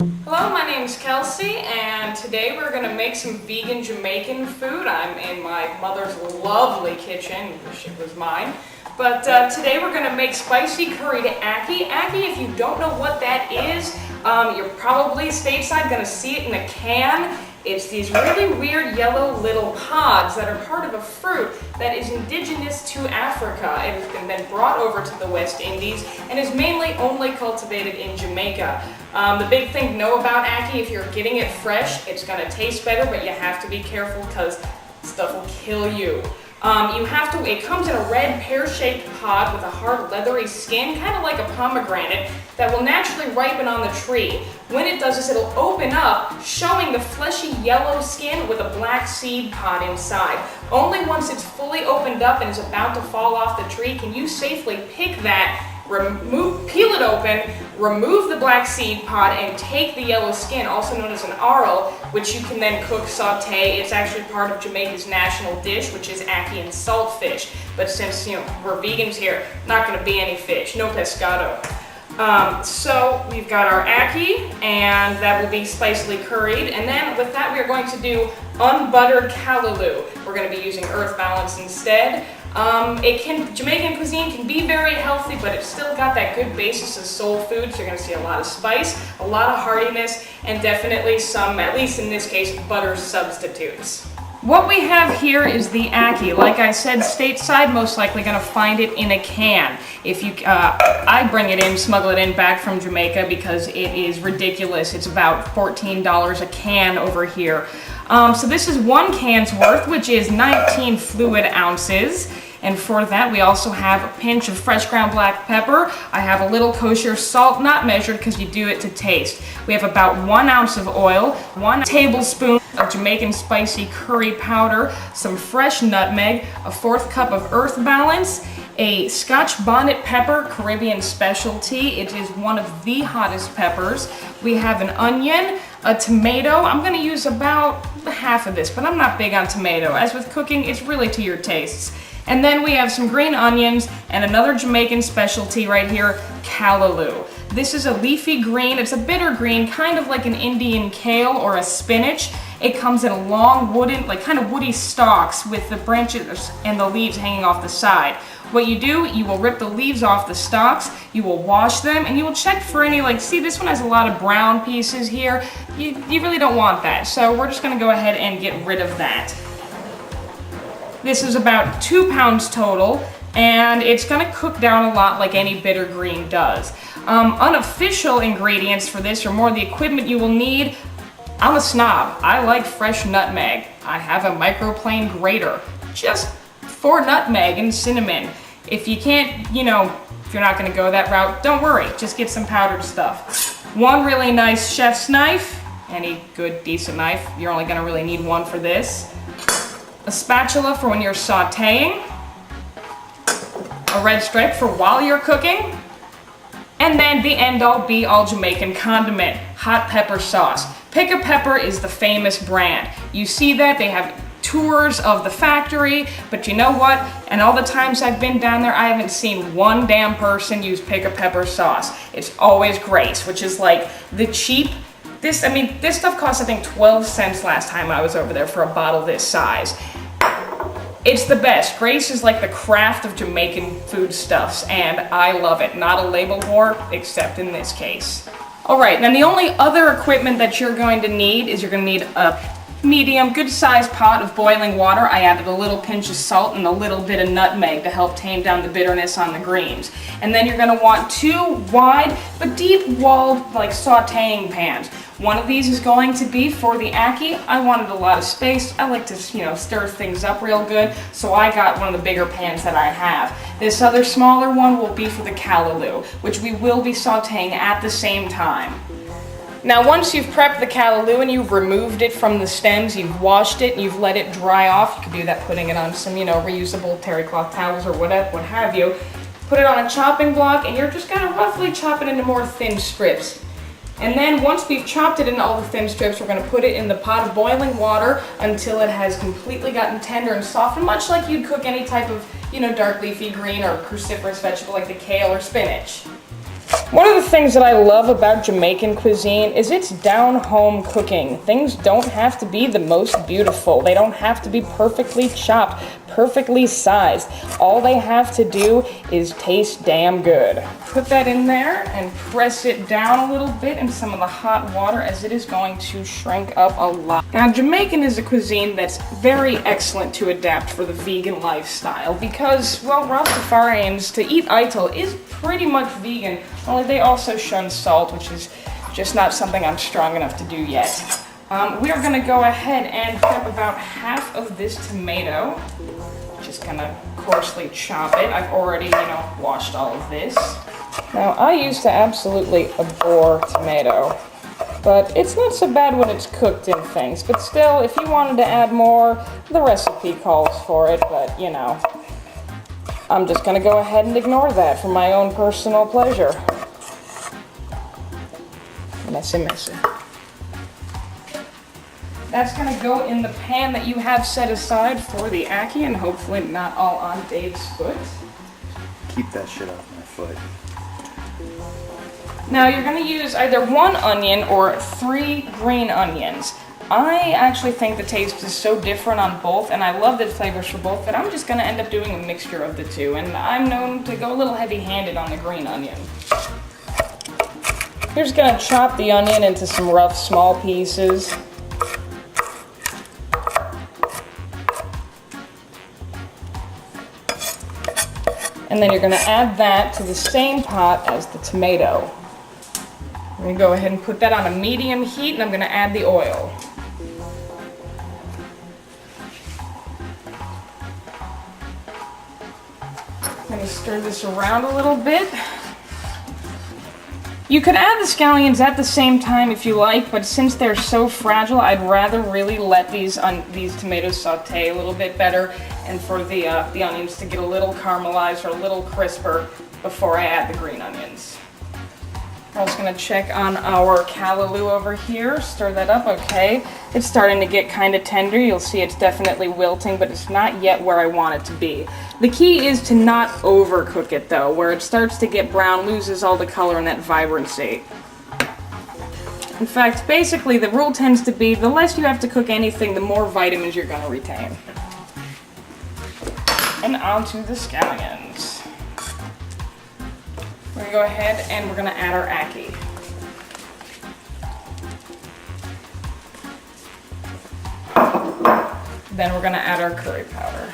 Hello, my name's Kelsey, and today we're going to make some vegan Jamaican food. I'm in my mother's lovely kitchen. Wish it was mine. But today we're going to make spicy curried ackee. Ackee, if you don't know what that is, you're probably stateside going to see it in a can. It's these really weird yellow little pods that are part of a fruit that is indigenous to Africa. It has been then brought over to the West Indies and is mainly only cultivated in Jamaica. The big thing to know about ackee, if you're getting it fresh, it's going to taste better, but you have to be careful because stuff will kill you. It comes in a red pear-shaped pod with a hard leathery skin, kind of like a pomegranate, that will naturally ripen on the tree. When it does this, it'll open up, showing the fleshy yellow skin with a black seed pod inside. Only once it's fully opened up and is about to fall off the tree can you safely pick that, peel it open, remove the black seed pod, and take the yellow skin, also known as an aril, which you can then cook, saute. It's actually part of Jamaica's national dish, which is ackee and saltfish. But since we're vegans here, not going to be any fish, no pescado. So we've got our ackee, and that will be spicily curried. And then with that, we are going to do unbuttered callaloo. We're going to be using earth balance instead. Jamaican cuisine can be very healthy, but it's still got that good basis of soul food, so you're going to see a lot of spice, a lot of heartiness, and definitely some, at least in this case, butter substitutes. What we have here is the ackee. Like I said, stateside, most likely going to find it in a can. I bring it in, smuggle it in back from Jamaica because it is ridiculous. It's about $14 a can over here. So this is one can's worth, which is 19 fluid ounces. And for that, we also have a pinch of fresh ground black pepper. I have a little kosher salt, not measured because you do it to taste. We have about 1 ounce of oil, 1 tablespoon of Jamaican spicy curry powder, some fresh nutmeg, a 1/4 cup of earth balance, a Scotch bonnet pepper, Caribbean specialty. It is one of the hottest peppers. We have an onion, a tomato. I'm going to use about half of this, but I'm not big on tomato. As with cooking, it's really to your tastes. And then we have some green onions and another Jamaican specialty right here, callaloo. This is a leafy green. It's a bitter green, kind of like an Indian kale or a spinach. It comes in a long wooden, kind of woody stalks with the branches and the leaves hanging off the side. What you do, you will rip the leaves off the stalks, you will wash them, and you will check for any, see, this one has a lot of brown pieces here. You really don't want that, so we're just going to go ahead and get rid of that. This is about 2 pounds total, and it's going to cook down a lot like any bitter green does. Unofficial ingredients for this, or more the equipment you will need. I'm a snob. I like fresh nutmeg. I have a microplane grater, just for nutmeg and cinnamon. If you can't, if you're not going to go that route, don't worry. Just get some powdered stuff. One really nice chef's knife. Any good, decent knife. You're only going to really need one for this. A spatula for when you're sauteing. A red stripe for while you're cooking. And then the end-all be-all Jamaican condiment, hot pepper sauce. Pick a Pepper is the famous brand. You see that, they have tours of the factory, but you know what? And all the times I've been down there, I haven't seen one damn person use Pick a Pepper sauce. It's always Grace, which is like the cheap. This stuff cost, I think, 12 cents last time I was over there for a bottle this size. It's the best. Grace is like the craft of Jamaican foodstuffs, and I love it. Not a label whore, except in this case. All right, now the only other equipment that you're going to need is you're going to need a medium, good-sized pot of boiling water. I added a little pinch of salt and a little bit of nutmeg to help tame down the bitterness on the greens. And then you're going to want 2 wide but deep-walled sauteing pans. One of these is going to be for the ackee. I wanted a lot of space. I like to, stir things up real good, so I got one of the bigger pans that I have. This other smaller one will be for the callaloo, which we will be sauteing at the same time. Now, once you've prepped the callaloo and you've removed it from the stems, you've washed it, and you've let it dry off, you could do that putting it on some, reusable terry cloth towels or what have you. Put it on a chopping block, and you're just going to roughly chop it into more thin strips. And then once we've chopped it into all the thin strips, we're going to put it in the pot of boiling water until it has completely gotten tender and softened, much like you'd cook any type of, dark leafy green or cruciferous vegetable like the kale or spinach. One of the things that I love about Jamaican cuisine is it's down-home cooking. Things don't have to be the most beautiful. They don't have to be perfectly chopped, perfectly sized. All they have to do is taste damn good. Put that in there and press it down a little bit in some of the hot water as it is going to shrink up a lot. Now, Jamaican is a cuisine that's very excellent to adapt for the vegan lifestyle because, well, Rastafarians, to eat ital is pretty much vegan, only they also shun salt, which is just not something I'm strong enough to do yet. We are going to go ahead and prep about half of this tomato. Just going to coarsely chop it. I've already, washed all of this. Now, I used to absolutely abhor tomato, but it's not so bad when it's cooked in things. But still, if you wanted to add more, the recipe calls for it, but, I'm just going to go ahead and ignore that for my own personal pleasure. Messy, messy. That's going to go in the pan that you have set aside for the ackee, and hopefully not all on Dave's foot. Keep that shit off my foot. Now you're going to use either 1 onion or 3 green onions. I actually think the taste is so different on both, and I love the flavors for both, that I'm just going to end up doing a mixture of the two, and I'm known to go a little heavy-handed on the green onion. You're just going to chop the onion into some rough, small pieces. And then you're going to add that to the same pot as the tomato. I'm going to go ahead and put that on a medium heat, and I'm going to add the oil. I'm going to stir this around a little bit. You could add the scallions at the same time if you like, but since they're so fragile, I'd rather really let these tomatoes saute a little bit better, and for the onions to get a little caramelized or a little crisper before I add the green onions. I'm just going to check on our callaloo over here, stir that up, okay. It's starting to get kind of tender. You'll see it's definitely wilting, but it's not yet where I want it to be. The key is to not overcook it though. Where it starts to get brown, loses all the color and that vibrancy. In fact, basically the rule tends to be the less you have to cook anything, the more vitamins you're going to retain. And onto the scallions. We're going to go ahead and we're going to add our ackee. Then we're going to add our curry powder.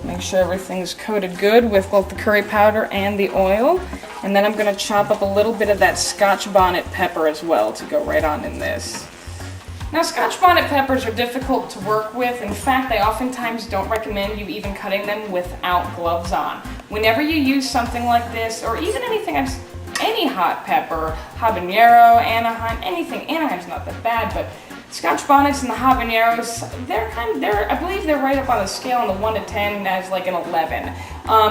Make sure everything's coated good with both the curry powder and the oil. And then I'm going to chop up a little bit of that Scotch bonnet pepper as well to go right on in this. Now, Scotch bonnet peppers are difficult to work with. In fact, I oftentimes don't recommend you even cutting them without gloves on. Whenever you use something like this, or even any hot pepper, habanero, Anaheim, anything. Anaheim's not that bad, but Scotch bonnets and the habaneros, I believe they're right up on a scale on the 1 to 10 as like an 11.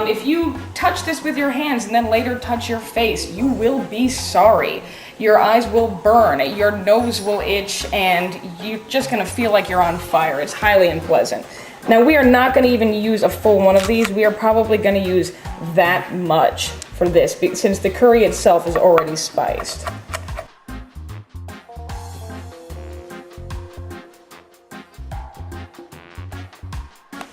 If you touch this with your hands and then later touch your face, you will be sorry. Your eyes will burn, your nose will itch, and you're just going to feel like you're on fire. It's highly unpleasant. Now, we are not going to even use a full one of these. We are probably going to use that much for this, since the curry itself is already spiced.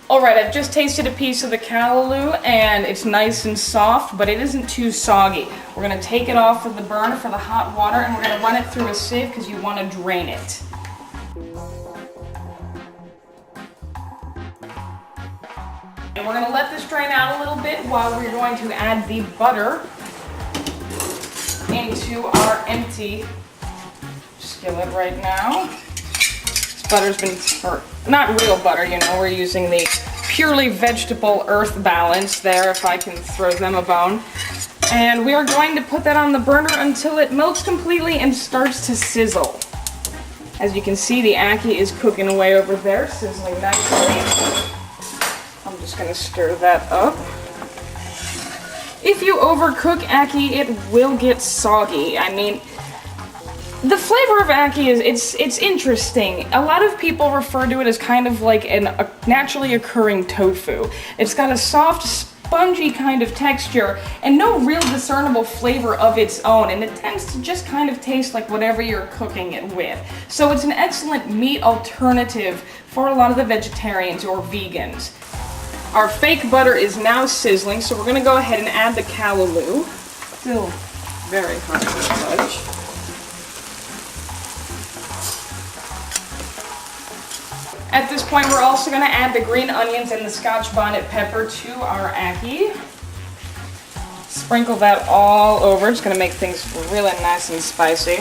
Alright, I've just tasted a piece of the callaloo, and it's nice and soft, but it isn't too soggy. We're going to take it off of the burner for the hot water, and we're going to run it through a sieve because you want to drain it. And we're going to let this drain out a little bit while we're going to add the butter into our empty skillet right now. Butter's been, or not real butter, we're using the purely vegetable earth balance there, if I can throw them a bone. And we are going to put that on the burner until it melts completely and starts to sizzle. As you can see, the ackee is cooking away over there, sizzling nicely. I'm just going to stir that up. If you overcook ackee, it will get soggy. I mean, The flavor of ackee is, it's interesting. A lot of people refer to it as kind of like a naturally occurring tofu. It's got a soft, spongy kind of texture and no real discernible flavor of its own, and it tends to just kind of taste like whatever you're cooking it with. So it's an excellent meat alternative for a lot of the vegetarians or vegans. Our fake butter is now sizzling, so we're going to go ahead and add the callaloo. Still very hard to touch. At this point, we're also going to add the green onions and the Scotch bonnet pepper to our ackee. Sprinkle that all over. It's going to make things really nice and spicy.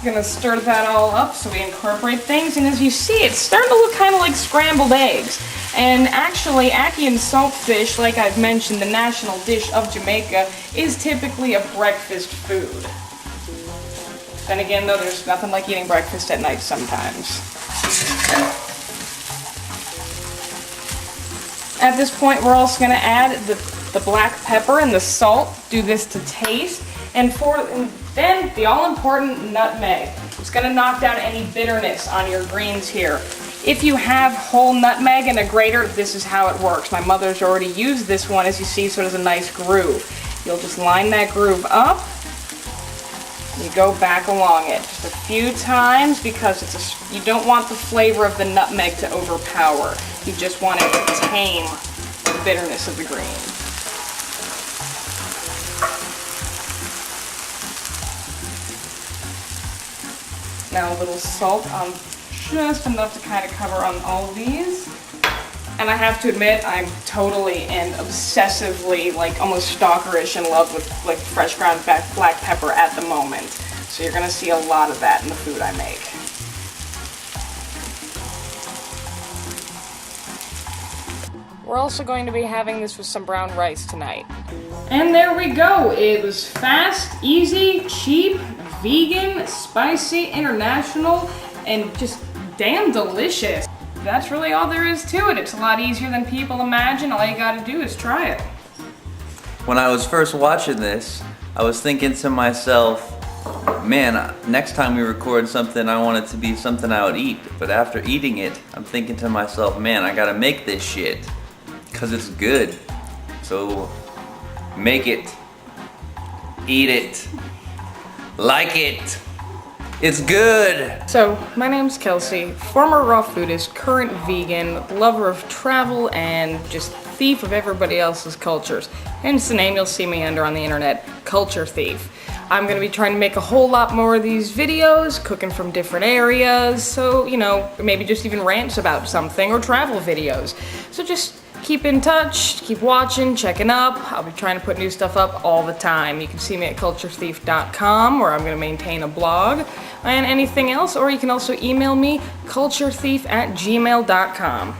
Going to stir that all up so we incorporate things, and as you see, it's starting to look kind of like scrambled eggs. And actually, ackee and saltfish, like I've mentioned, the national dish of Jamaica, is typically a breakfast food. Then again, though, there's nothing like eating breakfast at night sometimes. At this point, we're also going to add the black pepper and the salt. Do this to taste. And then the all-important nutmeg. It's going to knock down any bitterness on your greens here. If you have whole nutmeg in a grater, this is how it works. My mother's already used this one, as you see, so there's a nice groove. You'll just line that groove up. You go back along it just a few times because you don't want the flavor of the nutmeg to overpower. You just want it to tame the bitterness of the green. Now a little salt on just enough to kind of cover on all of these. And I have to admit, I'm totally and obsessively, like almost stalkerish in love with like fresh ground black pepper at the moment. So you're gonna see a lot of that in the food I make. We're also going to be having this with some brown rice tonight. And there we go. It was fast, easy, cheap, vegan, spicy, international, and just damn delicious. That's really all there is to it. It's a lot easier than people imagine. All you gotta do is try it. When I was first watching this, I was thinking to myself, man, next time we record something, I want it to be something I would eat. But after eating it, I'm thinking to myself, man, I gotta make this shit. Because it's good. So, make it. Eat it. Like it. It's good! So, my name's Kelsey, former raw foodist, current vegan, lover of travel, and just thief of everybody else's cultures. Hence the name you'll see me under on the internet, Culture Thief. I'm going to be trying to make a whole lot more of these videos, cooking from different areas, so, you know, maybe just even rants about something, or travel videos. So just keep in touch, keep watching, checking up. I'll be trying to put new stuff up all the time. You can see me at culturethief.com, where I'm going to maintain a blog, and anything else, or you can also email me, culturethief@gmail.com.